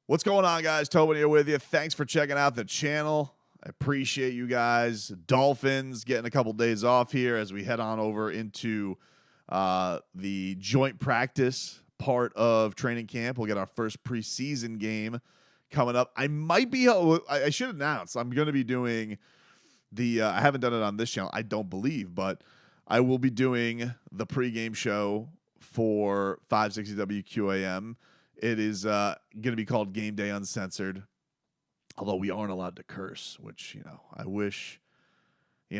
What's going on, guys? Tobin here with you. Thanks for checking out the channel. I appreciate you guys. Dolphins getting a couple days off here as we head on over into the joint practice part of training camp. We'll get our first preseason game coming up. I should announce I'm going to be doing I haven't done it on this channel, I don't believe, but I will be doing the pregame show for 560 WQAM. It is going to be called Game Day Uncensored, although we aren't allowed to curse, which, I wish, we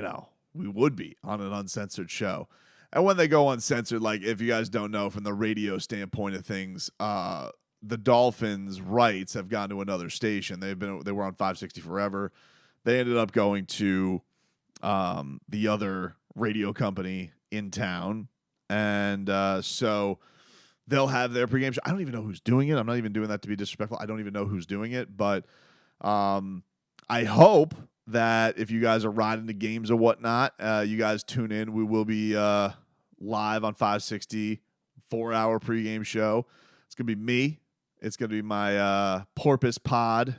would be on an uncensored show. And when they go uncensored, like if you guys don't know from the radio standpoint of things, the Dolphins' rights have gone to another station. They were on 560 forever. They ended up going to the other radio company in town, and so they'll have their pregame show. I don't even know who's doing it. I'm not even doing that to be disrespectful. I don't even know who's doing it, but I hope that if you guys are riding the games or whatnot, you guys tune in. We will be live on 560, 4-hour pregame show. It's going to be me. It's going to be my Porpoise Pod,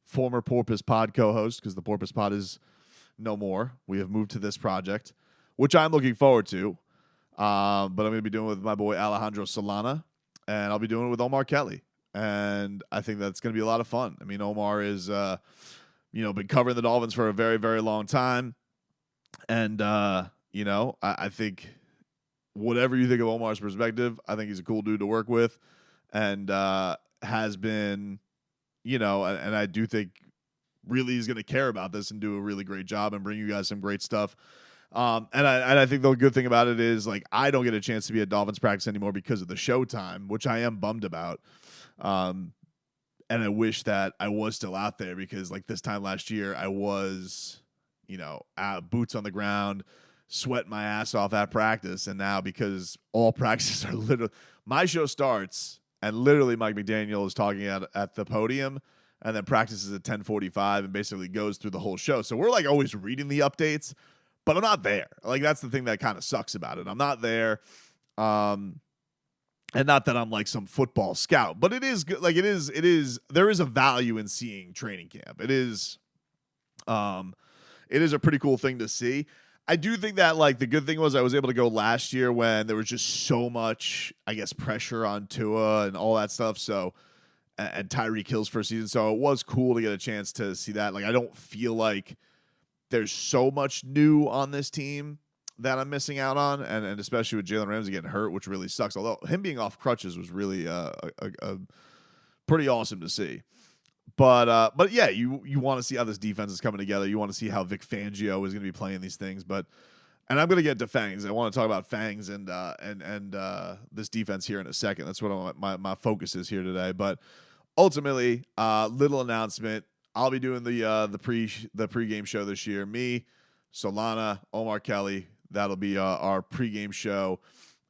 former Porpoise Pod co-host, because the Porpoise Pod is no more. We have moved to this project, which I'm looking forward to. But I'm going to be doing it with my boy Alejandro Solana, and I'll be doing it with Omar Kelly. And I think that's going to be a lot of fun. I mean, Omar is, been covering the Dolphins for a very, very long time. And, I think whatever you think of Omar's perspective, I think he's a cool dude to work with, and has been, and I do think really he's going to care about this and do a really great job and bring you guys some great stuff. And I think the good thing about it is, like, I don't get a chance to be at Dolphins practice anymore because of the showtime, which I am bummed about. And I wish that I was still out there, because like this time last year I was, boots on the ground, sweating my ass off at practice. And now, because all practices are literally, my show starts and literally Mike McDaniel is talking at the podium, and then practices at 10:45 and basically goes through the whole show. So we're like always reading the updates, but I'm not there. Like, that's the thing that kind of sucks about it. I'm not there. And not that I'm like some football scout, but it is good. Like, there is a value in seeing training camp. It is a pretty cool thing to see. I do think that, like, the good thing was I was able to go last year when there was just so much, I guess, pressure on Tua and all that stuff. So, and Tyreek Hill's first season. So it was cool to get a chance to see that. Like, I don't feel like there's so much new on this team that I'm missing out on, and especially with Jalen Ramsey getting hurt, which really sucks. Although him being off crutches was really a pretty awesome to see. But yeah, you want to see how this defense is coming together. You want to see how Vic Fangio is going to be playing these things. And I'm going to get to Fangs. I want to talk about Fangs and this defense here in a second. That's what my focus is here today. But ultimately, little announcement. I'll be doing the pregame show this year. Me, Solana, Omar Kelly. That'll be our pregame show.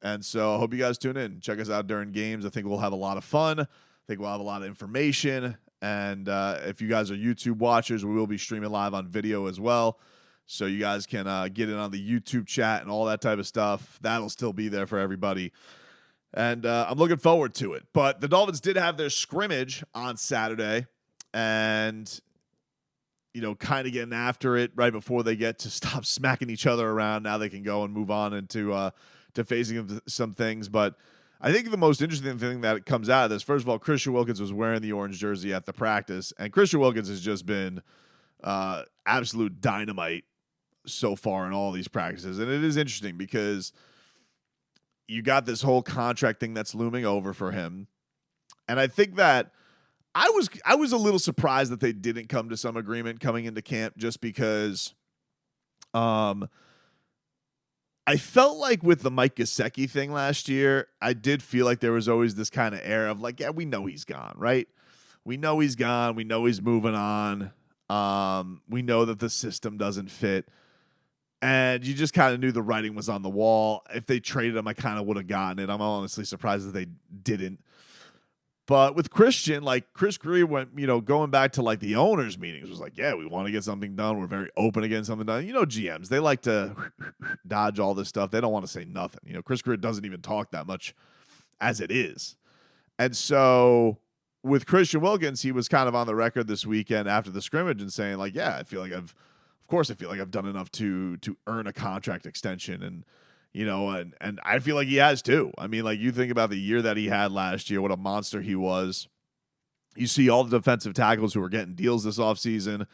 And so I hope you guys tune in. Check us out during games. I think we'll have a lot of fun. I think we'll have a lot of information. And if you guys are YouTube watchers, we will be streaming live on video as well. So you guys can get in on the YouTube chat and all that type of stuff. That'll still be there for everybody. And I'm looking forward to it. But the Dolphins did have their scrimmage on Saturday. And, kind of getting after it right before they get to stop smacking each other around. Now they can go and move on into to facing some things. But I think the most interesting thing that comes out of this, first of all, Christian Wilkins was wearing the orange jersey at the practice. And Christian Wilkins has just been absolute dynamite so far in all these practices. And it is interesting because you got this whole contract thing that's looming over for him. And I think that I was a little surprised that they didn't come to some agreement coming into camp, just because I felt like with the Mike Gesicki thing last year, I did feel like there was always this kind of air of like, yeah, we know he's gone, right? We know he's gone. We know he's moving on. We know that the system doesn't fit. And you just kind of knew the writing was on the wall. If they traded him, I kind of would have gotten it. I'm honestly surprised that they didn't. But with Christian, like, Chris Greer went, going back to like the owners' meetings, was like, yeah, we want to get something done. We're very open to getting something done. GMs, they like to dodge all this stuff. They don't want to say nothing. Chris Greer doesn't even talk that much as it is. And so with Christian Wilkins, he was kind of on the record this weekend after the scrimmage and saying like, yeah, I feel like I've done enough to earn a contract extension. And, and I feel like he has too. I mean, like you think about the year that he had last year, what a monster he was. You see all the defensive tackles who are getting deals this offseason.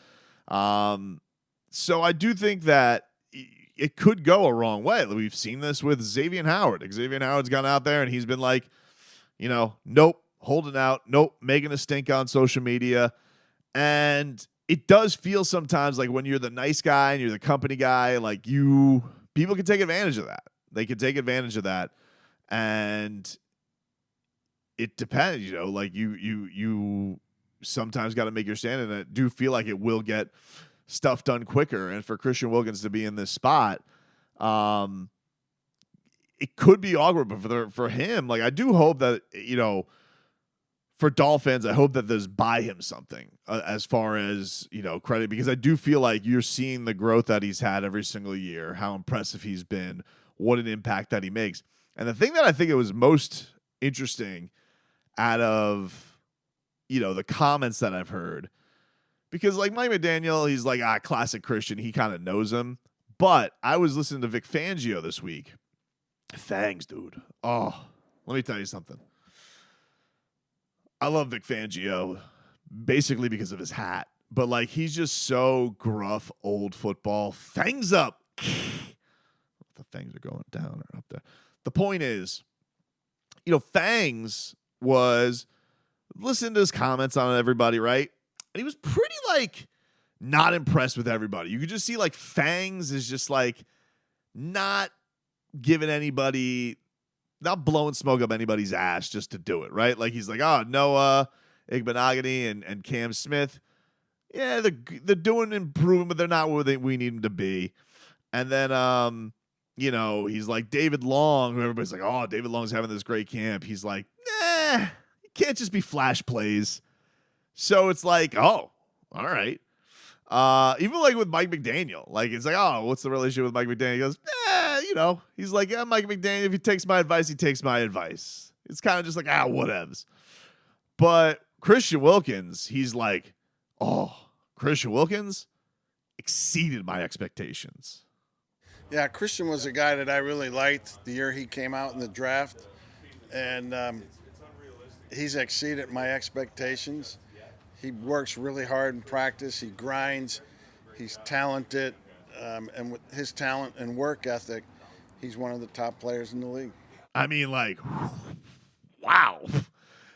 So I do think that it could go a wrong way. We've seen this with Xavier Howard. Xavier Howard's gone out there and he's been like, nope, holding out, nope, making a stink on social media. And it does feel sometimes like when you're the nice guy and you're the company guy, like people can take advantage of that. They can take advantage of that. And it depends, like you sometimes got to make your stand, and I do feel like it will get stuff done quicker. And for Christian Wilkins to be in this spot, it could be awkward, but for him, like I do hope that, for Dolphins, I hope that there's buy him something as far as, credit, because I do feel like you're seeing the growth that he's had every single year, how impressive he's been, what an impact that he makes. And the thing that I think it was most interesting out of, the comments that I've heard, because like Mike McDaniel, he's like, classic Christian. He kind of knows him. But I was listening to Vic Fangio this week. Fangs, dude. Oh, let me tell you something. I love Vic Fangio basically because of his hat. But like he's just so gruff, old football. Fangs up. The fangs are going down or up there. The point is, Fangs was listening to his comments on everybody, right? And he was pretty like not impressed with everybody. You could just see like Fangs is just like not giving anybody, not blowing smoke up anybody's ass just to do it, right? Like he's like, Noah, Igbenogany, and Cam Smith, yeah, they're doing improving, but they're not where we need them to be. And then he's like David Long, who everybody's like, David Long's having this great camp. He's like, nah, it can't just be flash plays. So it's like, all right. Even like with Mike McDaniel, like it's like, what's the relationship with Mike McDaniel? He goes, he's like, yeah, Mike McDaniel, if he takes my advice, he takes my advice. It's kind of just like, whatevs. But Christian Wilkins, he's like, Christian Wilkins exceeded my expectations. Yeah, Christian was a guy that I really liked the year he came out in the draft. And he's exceeded my expectations. He works really hard in practice. He grinds. He's talented. And with his talent and work ethic, he's one of the top players in the league. I mean, like, wow.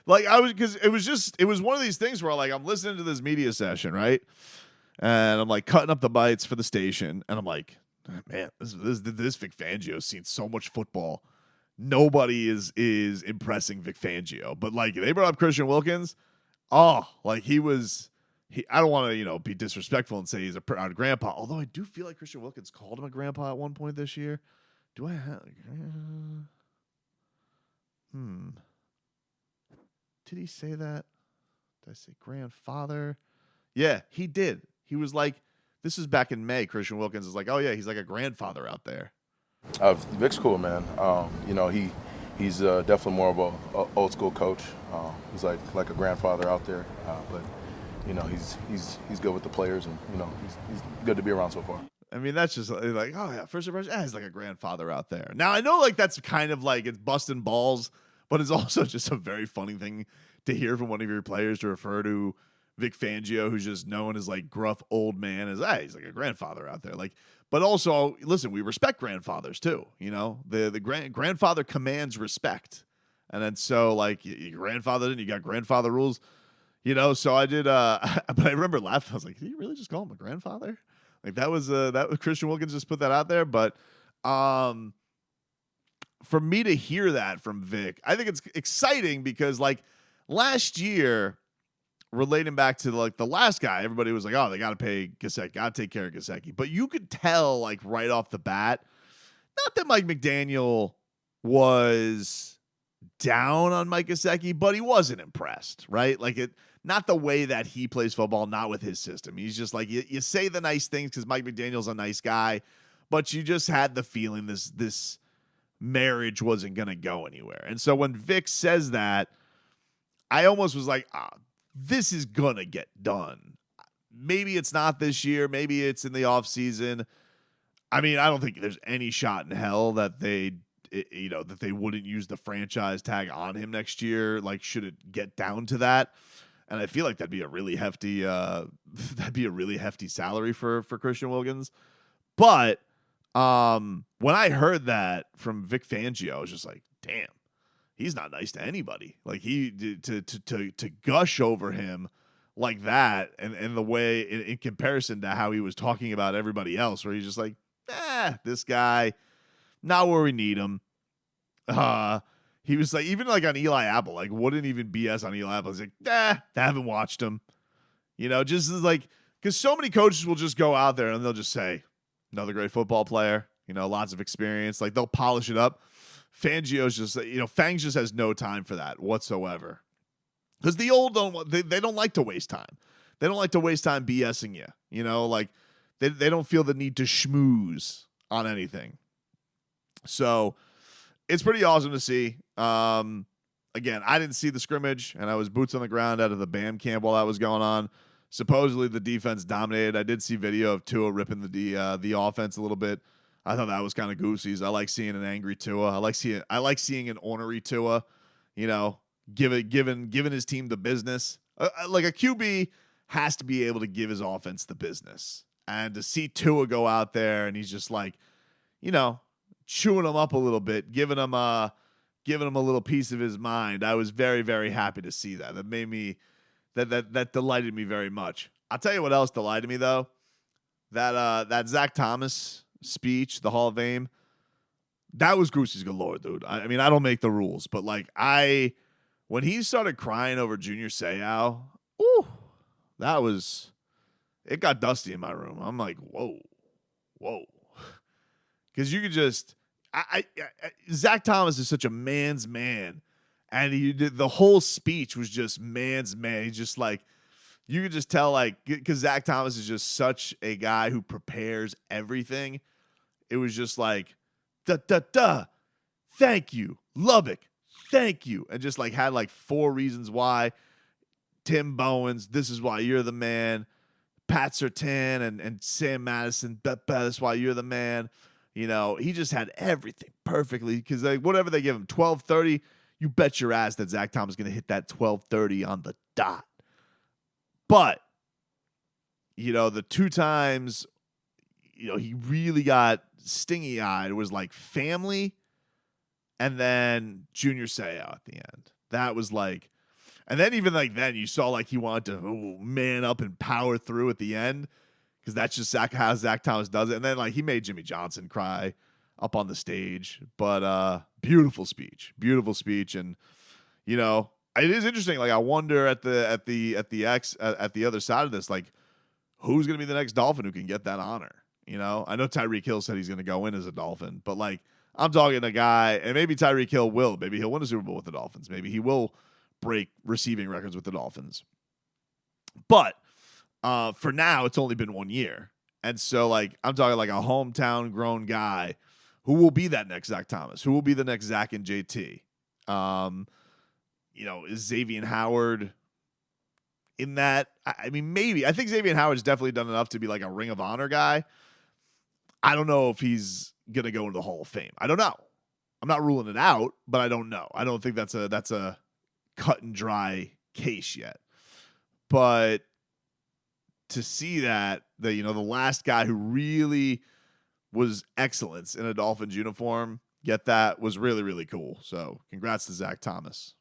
Like, because it was one of these things where, like, I'm listening to this media session, right? And I'm, like, cutting up the bites for the station. And I'm like, man, this Vic Fangio's seen so much football. Nobody is impressing Vic Fangio. But, like, they brought up Christian Wilkins. Like he I don't want to, be disrespectful and say he's a proud grandpa. Although I do feel like Christian Wilkins called him a grandpa at one point this year. Do I have? Did he say that? Did I say grandfather? Yeah, he did. He was like, this is back in May. Christian Wilkins is like, oh yeah, he's like a grandfather out there. Vic's cool, man. He's definitely more of a old school coach. He's like a grandfather out there, but he's good with the players, and he's good to be around so far. I mean, that's just like, oh yeah, first impression, he's like a grandfather out there. Now I know like that's kind of like it's busting balls, but it's also just a very funny thing to hear from one of your players to refer to Vic Fangio, who's just known as like gruff old man, as he's like a grandfather out there. Like, but also listen, we respect grandfathers too. The grandfather commands respect, and then so like your grandfather, and you got grandfather rules. So I did. But I remember laughing. I was like, did you really just call him a grandfather? Like that was Christian Wilkins just put that out there. But for me to hear that from Vic, I think it's exciting because like last year, relating back to like the last guy, everybody was like, they got to pay Gesicki, got to take care of Gesicki. But you could tell like right off the bat, not that Mike McDaniel was down on Mike Gesicki, but he wasn't impressed, right? Like not the way that he plays football, not with his system. He's just like, you say the nice things because Mike McDaniel's a nice guy, but you just had the feeling this marriage wasn't going to go anywhere. And so when Vic says that, I almost was like, this is going to get done. Maybe it's not this year. Maybe it's in the offseason. I mean, I don't think there's any shot in hell that they wouldn't use the franchise tag on him next year. Like, should it get down to that? And I feel like that'd be a really hefty salary for Christian Wilkins. But when I heard that from Vic Fangio, I was just like, damn, he's not nice to anybody. Like, he to gush over him like that, and the way in comparison to how he was talking about everybody else, where he's just like, this guy, not where we need him. He was like, even like on Eli Apple, like wouldn't even BS on Eli Apple. He's like, I haven't watched him. Just as like, because so many coaches will just go out there and they'll just say, another great football player, lots of experience. Like, they'll polish it up. Fangio's just, Fangs just has no time for that whatsoever. Because the old they don't like to waste time. They don't like to waste time BSing you. Like they don't feel the need to schmooze on anything. So it's pretty awesome to see. Again, I didn't see the scrimmage, and I was boots on the ground out of the BAM camp while that was going on. Supposedly the defense dominated. I did see video of Tua ripping the offense a little bit. I thought that was kind of goosies. I like seeing an angry Tua. I like seeing an ornery Tua. Giving his team the business. Like, a QB has to be able to give his offense the business. And to see Tua go out there and he's just like, chewing him up a little bit, giving him a little piece of his mind. I was very, very happy to see that. That made me that delighted me very much. I'll tell you what else delighted me though. That Zach Thomas speech, the Hall of Fame, that was goosies galore, dude. I mean, I don't make the rules, but like when he started crying over Junior Seau, it got dusty in my room. I'm like, whoa. Because you could just, Zach Thomas is such a man's man, and he did the whole speech was just man's man. He's just like, you could just tell, like, because Zach Thomas is just such a guy who prepares everything. It was just like, thank you, Lubbock, thank you, and just like had like 4 reasons why. Tim Bowens, this is why you're the man. Pat Surtain and Sam Madison, that's why you're the man. He just had everything perfectly, because like whatever they give him, 12:30, you bet your ass that Zach Thomas is going to hit that 12:30 on the dot. But, the 2 times, he really got stingy-eyed was like family and then Junior Seau at the end. That was like, and then even like then you saw like he wanted to man up and power through at the end, because that's just how Zach Thomas does it. And then like he made Jimmy Johnson cry up on the stage. But beautiful speech. And it is interesting. Like, I wonder at the other side of this, like, who's gonna be the next Dolphin who can get that honor? I know Tyreek Hill said he's gonna go in as a Dolphin, but like, I'm talking a guy, and maybe Tyreek Hill will. Maybe he'll win a Super Bowl with the Dolphins. Maybe he will break receiving records with the Dolphins. But for now, it's only been 1 year. And so, like, I'm talking like a hometown grown guy who will be that next Zach Thomas, who will be the next Zach and JT. Is Xavier Howard in that? I mean, maybe. I think Xavier Howard's definitely done enough to be like a Ring of Honor guy. I don't know if he's going to go into the Hall of Fame. I don't know. I'm not ruling it out, but I don't know. I don't think that's a cut and dry case yet. But to see that, the last guy who really was excellence in a Dolphins uniform get that was really, really cool. So congrats to Zach Thomas.